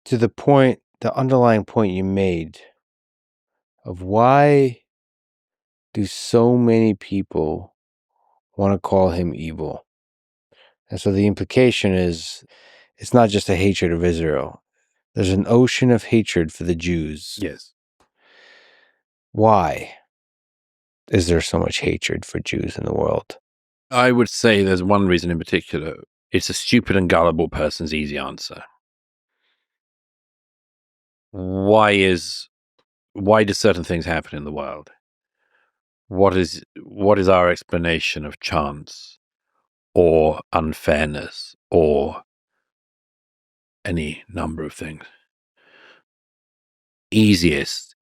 to the underlying point you made of why do so many people want to call him evil? And so the implication is it's not just a hatred of Israel. There's an ocean of hatred for the Jews. Yes. Why is there so much hatred for Jews in the world? I would say there's one reason in particular. It's a stupid and gullible person's easy answer. Why do certain things happen in the world? What is our explanation of chance or unfairness or any number of things? Easiest,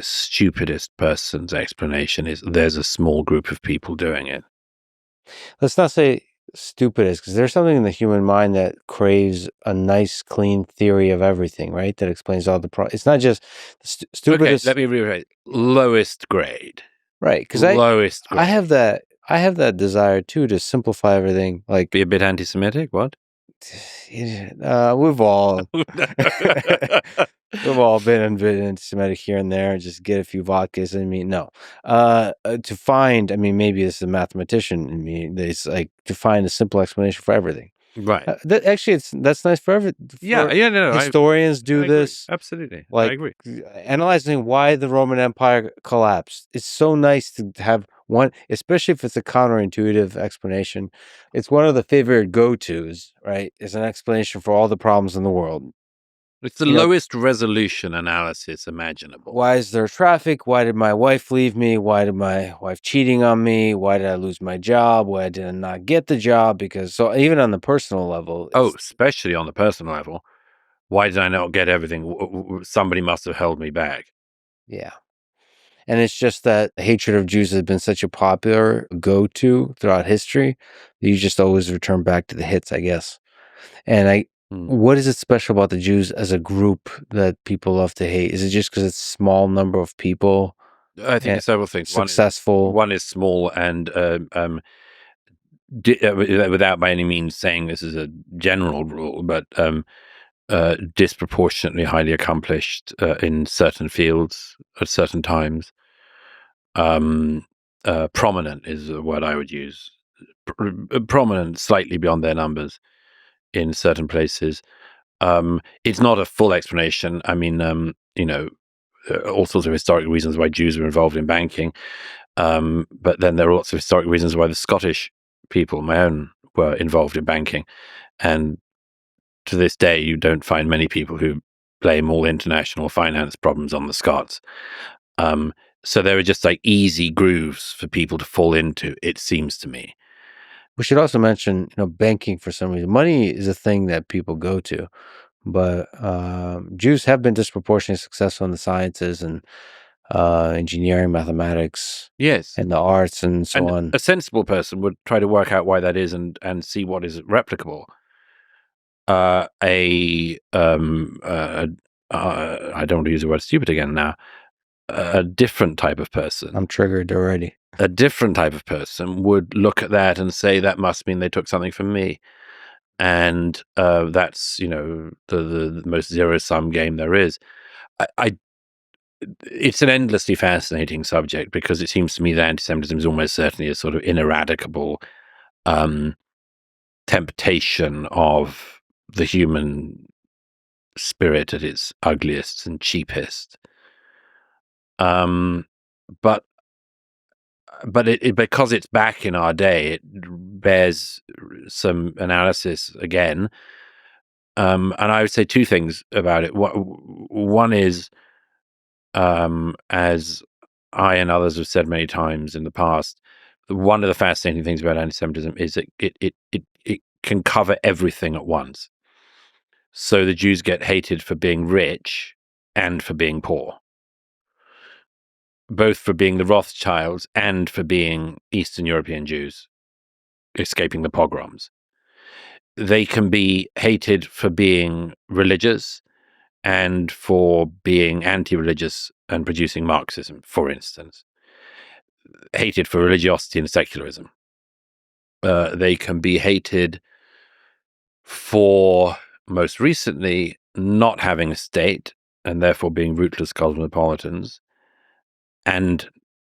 stupidest person's explanation is there's a small group of people doing it. Let's not say stupidest, because there's something in the human mind that craves a nice, clean theory of everything, right? That explains all the problems. It's not just stupidest. Okay, let me reiterate. Lowest grade. Right, because lowest grade. I have that desire too to simplify everything. Like, be a bit anti-Semitic. What? We've all been a bit anti-Semitic here and there. Just get a few vodkas. To find. I mean, maybe this is a mathematician in me. It's like to find a simple explanation for everything. Right. That's nice for everything. Historians do this. Absolutely. Like, I agree. Analyzing why the Roman Empire collapsed. It's so nice to have one, especially if it's a counterintuitive explanation. It's one of the favorite go-tos, right? It's an explanation for all the problems in the world. It's the lowest resolution analysis imaginable. Why is there traffic? Why did my wife leave me? Why did my wife cheating on me? Why did I lose my job? Why did I not get the job? So even on the personal level. Especially on the personal level. Why did I not get everything? Somebody must have held me back. Yeah. And it's just that hatred of Jews has been such a popular go-to throughout history that you just always return back to the hits, I guess. And what is it special about the Jews as a group that people love to hate? Is it just because it's a small number of people? I think it's several things. Successful. One is small and without by any means saying this is a general rule, but disproportionately highly accomplished in certain fields at certain times. Prominent is the word I would use. Prominent, slightly beyond their numbers in certain places. It's not a full explanation. I mean, all sorts of historic reasons why Jews were involved in banking. But then there are lots of historic reasons why the Scottish people, my own, were involved in banking. And to this day, you don't find many people who blame all international finance problems on the Scots. So there are just like easy grooves for people to fall into, it seems to me. We should also mention, banking for some reason. Money is a thing that people go to, but Jews have been disproportionately successful in the sciences and engineering, mathematics, yes, and the arts and so on. A sensible person would try to work out why that is and see what is replicable. I don't want to use the word stupid again now. A different type of person. I'm triggered already. A different type of person would look at that and say, that must mean they took something from me. And that's, the most zero-sum game there is. It's an endlessly fascinating subject because it seems to me that anti-Semitism is almost certainly a sort of ineradicable temptation of the human spirit at its ugliest and cheapest. But it because it's back in our day, it bears some analysis again. And I would say two things about it. One is, as I and others have said many times in the past, one of the fascinating things about anti-Semitism is that it can cover everything at once. So the Jews get hated for being rich and for being poor, both for being the Rothschilds and for being Eastern European Jews escaping the pogroms. They can be hated for being religious and for being anti-religious and producing Marxism, for instance. Hated for religiosity and secularism. They can be hated for, most recently, not having a state and therefore being rootless cosmopolitans, and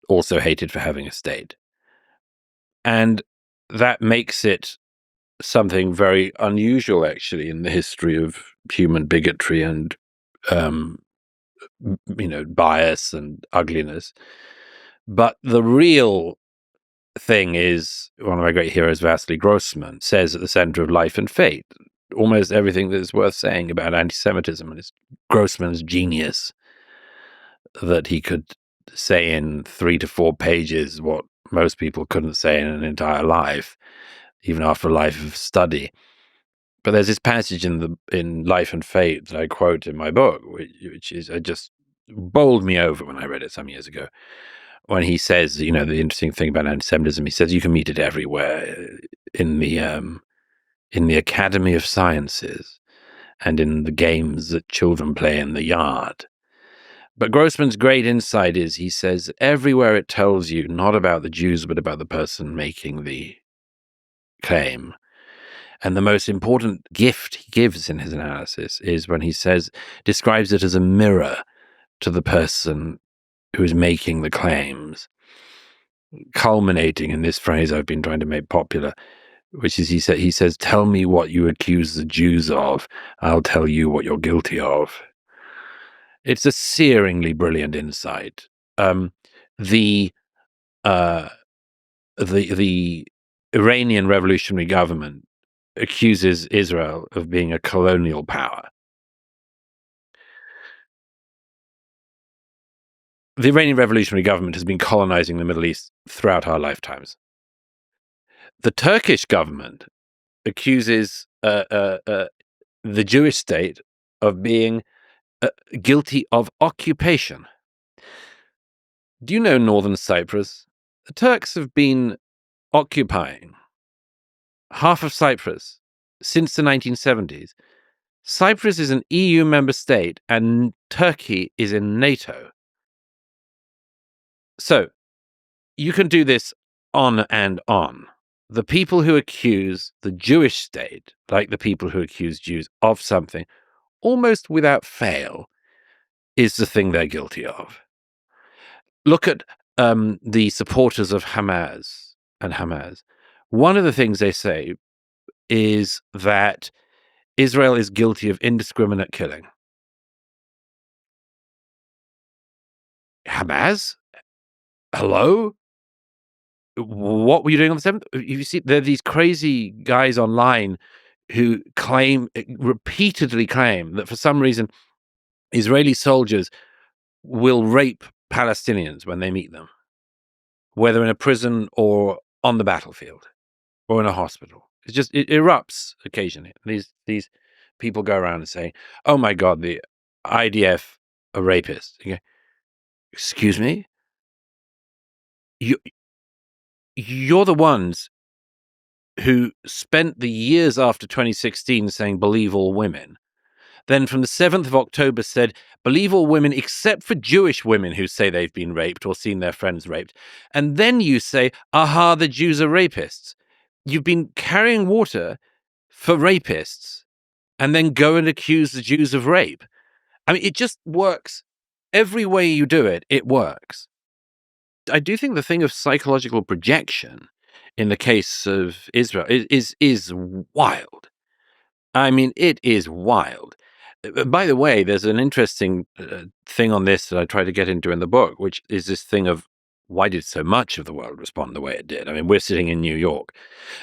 also hated for having a state. And that makes it something very unusual, actually, in the history of human bigotry and, bias and ugliness. But the real thing is, one of my great heroes, Vasily Grossman, says at the center of life and fate almost everything that is worth saying about anti-Semitism, and it's Grossman's genius that he could say in 3 to 4 pages what most people couldn't say in an entire life, even after a life of study. But there's this passage in Life and Fate that I quote in my book, which is just bowled me over when I read it some years ago, when he says, the interesting thing about anti-Semitism, he says you can meet it everywhere, in the Academy of Sciences and in the games that children play in the yard. But Grossman's great insight is, he says, everywhere it tells you not about the Jews, but about the person making the claim. And the most important gift he gives in his analysis is when he describes it as a mirror to the person who is making the claims, culminating in this phrase I've been trying to make popular, which is, he says, tell me what you accuse the Jews of, I'll tell you what you're guilty of. It's a searingly brilliant insight. The Iranian revolutionary government accuses Israel of being a colonial power. The Iranian revolutionary government has been colonizing the Middle East throughout our lifetimes. The Turkish government accuses the Jewish state of being guilty of occupation. Do you know northern Cyprus? The Turks have been occupying half of Cyprus since the 1970s. Cyprus is an EU member state and Turkey is in NATO. So you can do this on and on. The people who accuse the Jewish state, like the people who accuse Jews of something, almost without fail, is the thing they're guilty of. Look at the supporters of Hamas and Hamas. One of the things they say is that Israel is guilty of indiscriminate killing. Hamas? Hello? What were you doing on the 7th? You see, there are these crazy guys online who repeatedly claim that for some reason Israeli soldiers will rape Palestinians when they meet them, whether in a prison or on the battlefield or in a hospital. It erupts occasionally. These people go around and say, "Oh my God, the IDF are rapists." Okay. Excuse me? You're the ones who spent the years after 2016 saying believe all women. Then from the 7th of October said, believe all women except for Jewish women who say they've been raped or seen their friends raped. And then you say, aha, the Jews are rapists. You've been carrying water for rapists and then go and accuse the Jews of rape. I mean, it just works. Every way you do it, it works. I do think the thing of psychological projection in the case of Israel is wild. I mean, it is wild. By the way, there's an interesting thing on this that I try to get into in the book, which is this thing of why did so much of the world respond the way it did? I mean, we're sitting in New York.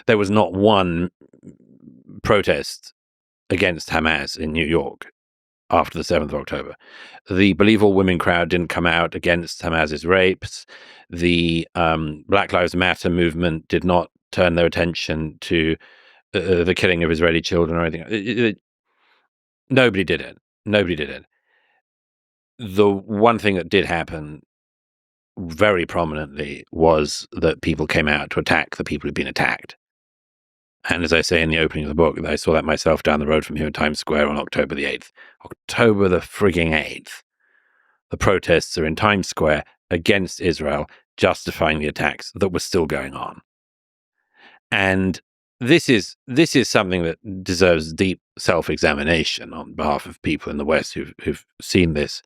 There was not one protest against Hamas in New York after the 7th of October. The Believe All Women crowd didn't come out against Hamas's rapes. The Black Lives Matter movement did not turn their attention to the killing of Israeli children or anything. Nobody did it. Nobody did it. The one thing that did happen very prominently was that people came out to attack the people who'd been attacked. And as I say in the opening of the book, I saw that myself down the road from here in Times Square on October the 8th. October the frigging 8th. The protests are in Times Square against Israel, justifying the attacks that were still going on. And this is something that deserves deep self-examination on behalf of people in the West who've seen this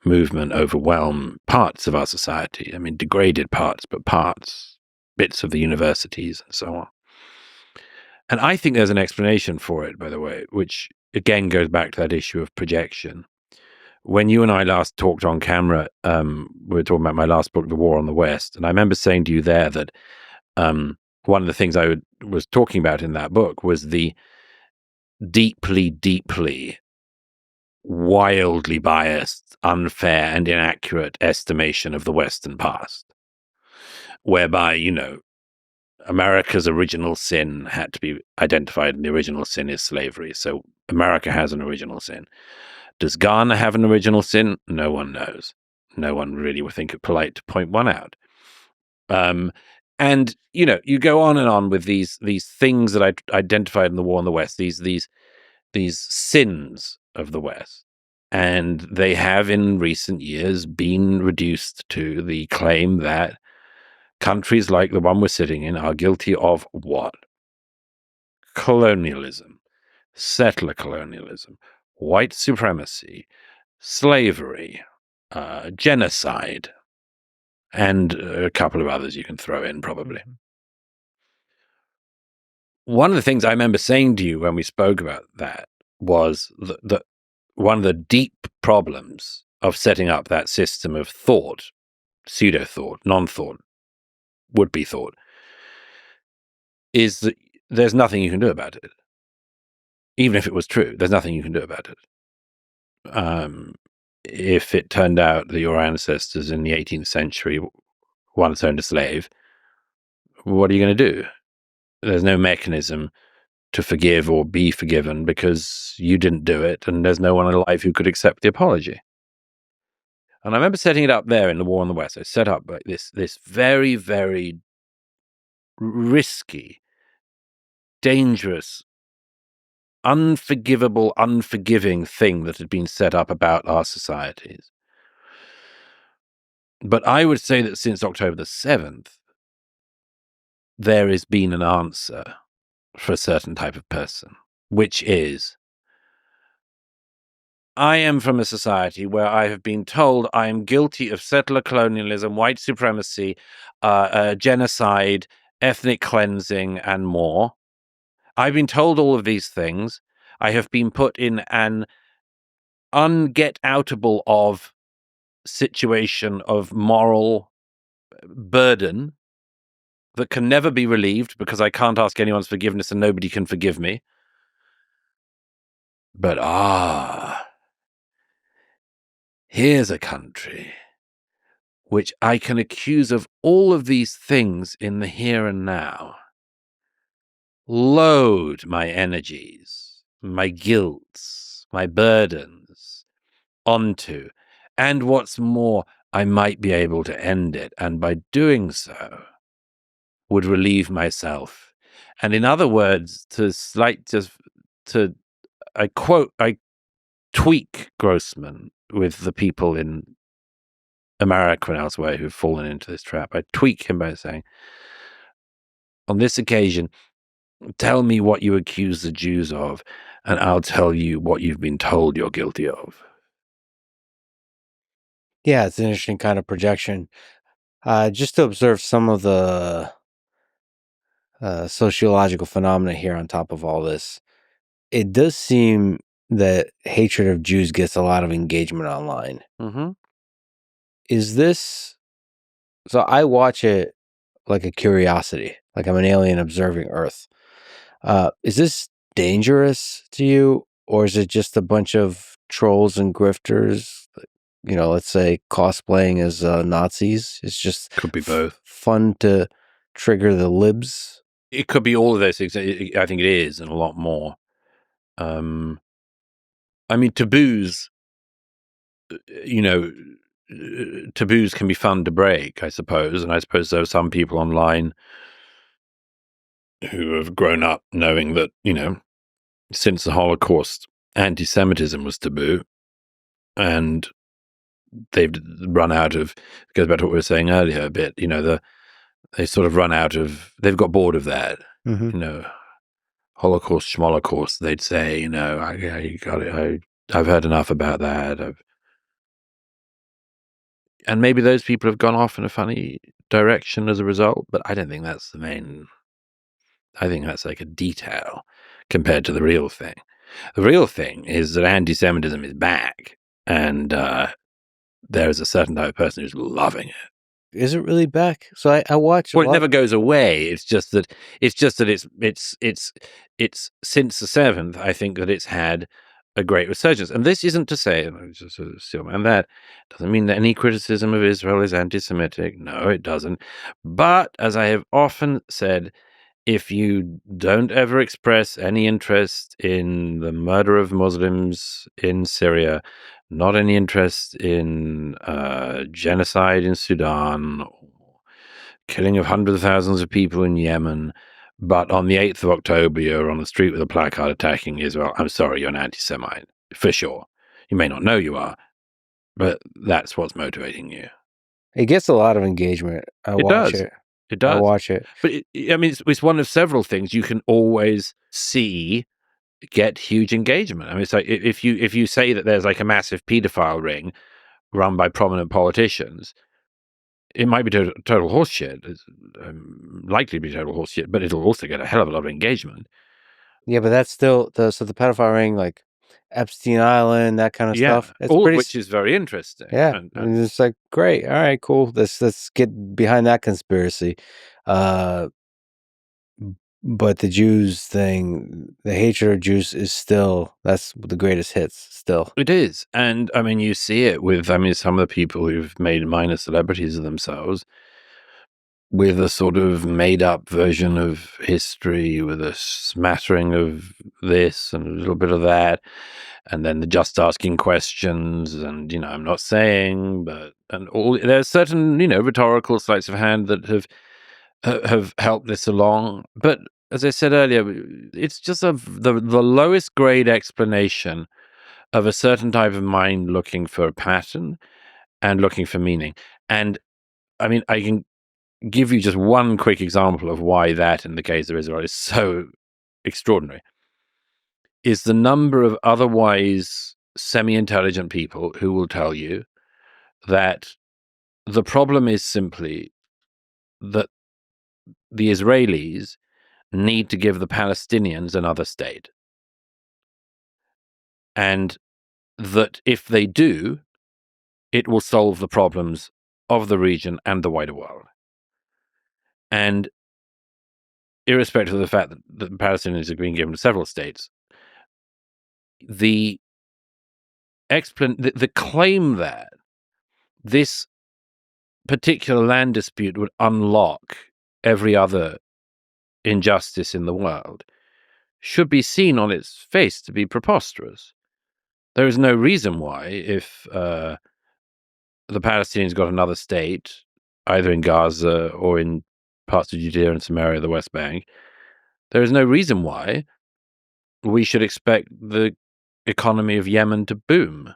movement overwhelm parts of our society. I mean, degraded parts, but parts, bits of the universities and so on. And I think there's an explanation for it, by the way, which again goes back to that issue of projection. When you and I last talked on camera, we were talking about my last book, The War on the West, and I remember saying to you there that one of the things I was talking about in that book was the deeply, deeply, wildly biased, unfair, and inaccurate estimation of the Western past, whereby, America's original sin had to be identified, and the original sin is slavery. So America has an original sin. Does Ghana have an original sin? No one knows. No one really would think it polite to point one out. And you go on and on with these things that I identified in the War in the West, these sins of the West, and they have in recent years been reduced to the claim that countries like the one we're sitting in are guilty of what? Colonialism, settler colonialism, white supremacy, slavery, genocide, and a couple of others you can throw in probably. One of the things I remember saying to you when we spoke about that was that one of the deep problems of setting up that system of thought, pseudo-thought, non-thought, would-be thought, is that there's nothing you can do about it. Even if it was true, there's nothing you can do about it. If it turned out that your ancestors in the 18th century once owned a slave, what are you going to do? There's no mechanism to forgive or be forgiven because you didn't do it, and there's no one alive who could accept the apology. And I remember setting it up there in the War on the West. I set up like this very, very risky, dangerous, unforgivable, unforgiving thing that had been set up about our societies. But I would say that since October the 7th, there has been an answer for a certain type of person, which is, I am from a society where I have been told I am guilty of settler colonialism, white supremacy, genocide, ethnic cleansing, and more. I've been told all of these things. I have been put in an unget-outable of situation of moral burden that can never be relieved because I can't ask anyone's forgiveness and nobody can forgive me. But here's a country which I can accuse of all of these things in the here and now. Load my energies, my guilts, my burdens onto. And what's more, I might be able to end it. And by doing so, would relieve myself. And in other words, I tweak Grossman with the people in America and elsewhere who've fallen into this trap. I tweak him by saying, on this occasion, tell me what you accuse the Jews of, and I'll tell you what you've been told you're guilty of. Yeah, it's an interesting kind of projection. Just to observe some of the sociological phenomena here on top of all this, it does seem that hatred of Jews gets a lot of engagement online. Mm-hmm. Is this... So I watch it like a curiosity, like I'm an alien observing Earth. Is this dangerous to you, or is it just a bunch of trolls and grifters, let's say cosplaying as Nazis? It's just Could be both. Fun to trigger the libs. It could be all of those things. I think it is, and a lot more. I mean, taboos, taboos can be fun to break, I suppose. And I suppose there are some people online who have grown up knowing that, since the Holocaust, antisemitism was taboo. And they've run out of, it goes back to what we were saying earlier a bit, they sort of run out of, they've got bored of that, Mm-hmm. Holocaust, Schmolocaust, they'd say, you know, I got it. I've heard enough about that. And maybe those people have gone off in a funny direction as a result, but I don't think that's the main. I think that's like a detail compared to the real thing. The real thing is that anti-Semitism is back, and there's a certain type of person who's loving it. Is it really back? So I watch a Well, it lot. never goes away. It's just that it's since the 7th. I think that it's had a great resurgence, and this isn't to say, and that doesn't mean that any criticism of Israel is anti-Semitic. No, it doesn't. But as I have often said, if you don't ever express any interest in the murder of Muslims in Syria, not any interest in genocide in Sudan, or killing of hundreds of thousands of people in Yemen, but on the 8th of October you're on the street with a placard attacking Israel, I'm sorry, you're an anti-Semite, for sure. You may not know you are, but that's what's motivating you. It gets a lot of engagement. I watch it. It does. I watch it. But I mean, it's one of several things you can always see get huge engagement. I mean, it's like if you say that there's like a massive paedophile ring run by prominent politicians, it might be total horseshit. It's likely to be total horseshit, but it'll also get a hell of a lot of engagement. Yeah, but that's still the pedophile ring, like Epstein Island, that kind of stuff. It's all pretty, of which is very interesting. yeah, and it's like great. All right, cool. Let's get behind that conspiracy. But the Jews thing, the hatred of Jews is still, that's the greatest hits still. It is. And I mean, you see it with, some of the people who've made minor celebrities of themselves with a sort of made up version of history, with a smattering of this and a little bit of that. And then the just asking questions. And, I'm not saying, but, and all, there's certain, rhetorical sleights of hand that have helped this along. But as I said earlier, it's just the lowest grade explanation of a certain type of mind looking for a pattern and looking for meaning. And I mean, I can give you just one quick example of why that in the case of Israel is so extraordinary, is the number of otherwise semi-intelligent people who will tell you that the problem is simply that the Israelis need to give the Palestinians another state. And that if they do, it will solve the problems of the region and the wider world. And irrespective of the fact that the Palestinians are being given several states, the claim that this particular land dispute would unlock every other injustice in the world should be seen on its face to be preposterous. There is no reason why, if the Palestinians got another state, either in Gaza or in parts of Judea and Samaria, the West Bank, there is no reason why we should expect the economy of Yemen to boom.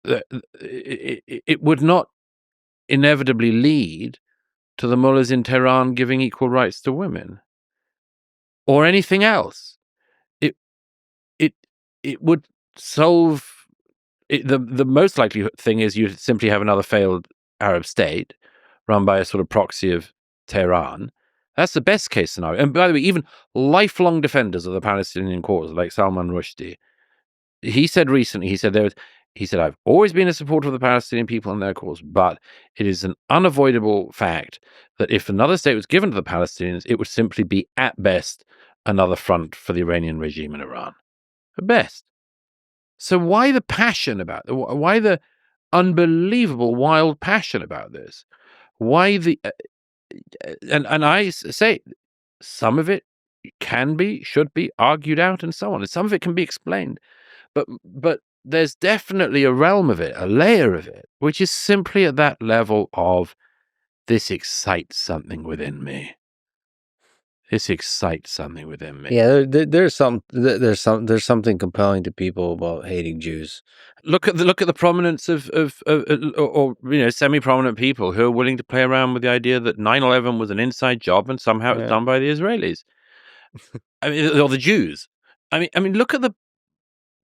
It would not inevitably lead to the mullahs in Tehran giving equal rights to women or anything else. It would solve it. The most likely thing is you simply have another failed Arab state run by a sort of proxy of Tehran. That's the best case scenario. And by the way, even lifelong defenders of the Palestinian cause, like Salman Rushdie, he said recently, he said, I've always been a supporter of the Palestinian people and their cause, but it is an unavoidable fact that if another state was given to the Palestinians, it would simply be, at best, another front for the Iranian regime in Iran. At best. So why the passion about it? Why the unbelievable wild passion about this? Why the... and I say some of it should be argued out and so on. And some of it can be explained. But there's definitely a realm of it, a layer of it, which is simply at that level of this excites something within me. This excites something within me. Yeah, there's something compelling to people about hating Jews. Look at the prominence of semi-prominent people who are willing to play around with the idea that 9/11 was an inside job and somehow it was done by the Israelis. I mean, or the Jews. I mean, look at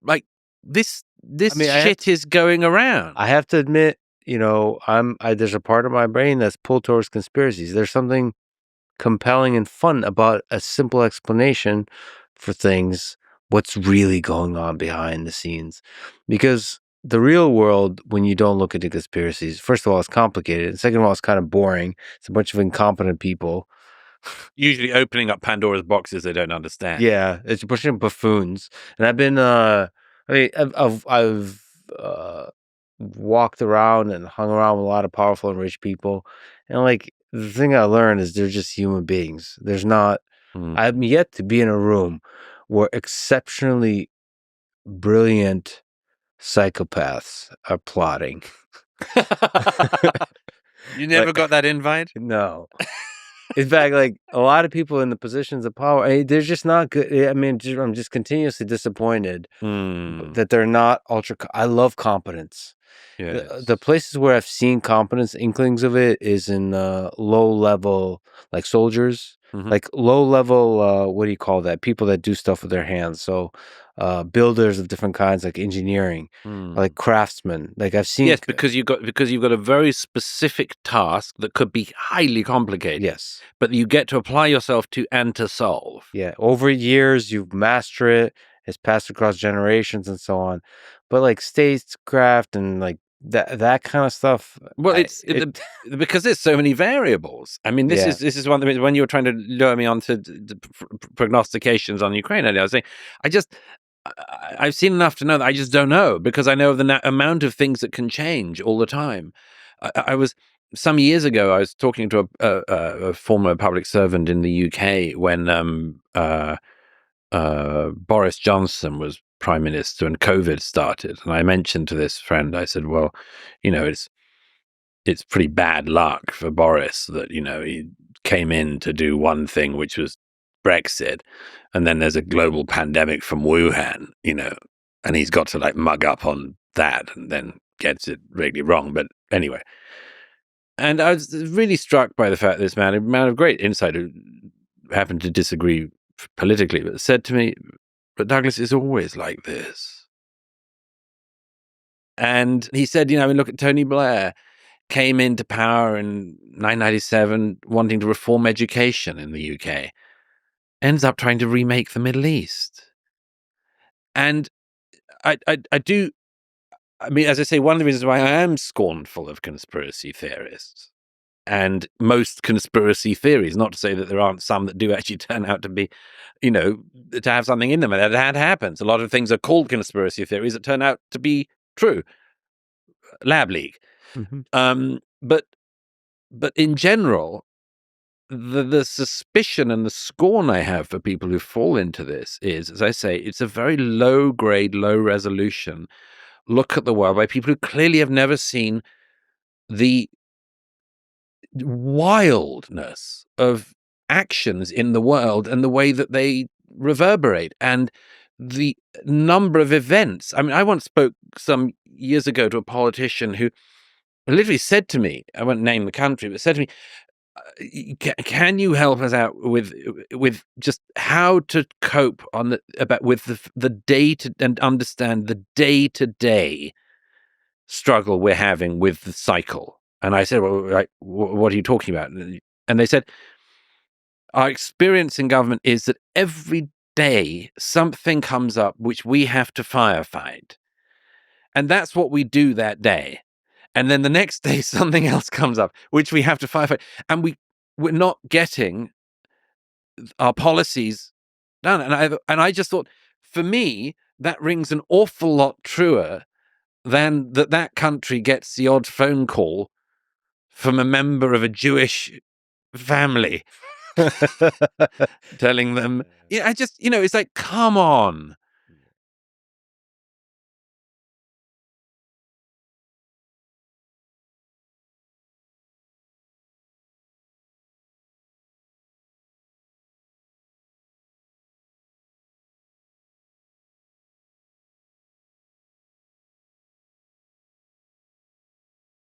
like this I mean, shit is going around. I have to admit, there's a part of my brain that's pulled towards conspiracies. There's something compelling and fun about a simple explanation for things, what's really going on behind the scenes. Because the real world, when you don't look into conspiracies, first of all, it's complicated. And second of all, it's kind of boring. It's a bunch of incompetent people. Usually opening up Pandora's boxes they don't understand. Yeah, it's a bunch of buffoons. And I've been, I've walked around and hung around with a lot of powerful and rich people. And like, the thing I learned is they're just human beings. There's not, I'm yet to be in a room where exceptionally brilliant psychopaths are plotting. You never got that invite? No. In fact, like a lot of people in the positions of power, they're just not good. I mean, I'm just continuously disappointed that they're not ultra. I love competence. Yes. The places where I've seen competence, inklings of it, is in low level, like soldiers, like low level. What do you call that? People that do stuff with their hands. So, builders of different kinds, like engineering, like craftsmen. Like I've seen. Yes, because you've got a very specific task that could be highly complicated. Yes, but you get to apply yourself to and to solve. Yeah, over years you master it. It's passed across generations and so on. But like statecraft and like that kind of stuff. Well, because there's so many variables. I mean, this is one of the, when you were trying to lure me on to prognostications on Ukraine, I was saying, I've seen enough to know that I just don't know, because I know of the amount of things that can change all the time. I was some years ago, I was talking to a former public servant in the UK when Boris Johnson was prime minister and COVID started, and I mentioned to this friend, I said, "Well, it's pretty bad luck for Boris that he came in to do one thing, which was Brexit, and then there's a global pandemic from Wuhan, and he's got to like mug up on that, and then gets it really wrong." But anyway, and I was really struck by the fact that this man, a man of great insight, who happened to disagree politically, but said to me, "But Douglas, is always like this." And he said, look at Tony Blair, came into power in 1997 wanting to reform education in the UK, ends up trying to remake the Middle East. And I do, I mean, as I say, one of the reasons why I am scornful of conspiracy theorists and most conspiracy theories, not to say that there aren't some that do actually turn out to be, to have something in them, and that happens. A lot of things are called conspiracy theories that turn out to be true. Lab leak. But in general, the suspicion and the scorn I have for people who fall into this is, as I say, it's a very low grade, low resolution look at the world by people who clearly have never seen the wildness of actions in the world and the way that they reverberate and the number of events. I mean, I once spoke some years ago to a politician who literally said to me, I won't name the country, but said to me, can you help us out with just how to cope with the day to, and understand the day-to-day struggle we're having with the cycle? And I said, well, what are you talking about? And they said, our experience in government is that every day something comes up which we have to firefight. And that's what we do that day. And then the next day something else comes up which we have to firefight. And we're not getting our policies done. And I just thought, for me, that rings an awful lot truer than that country gets the odd phone call from a member of a Jewish family telling them, I just, it's like, come on.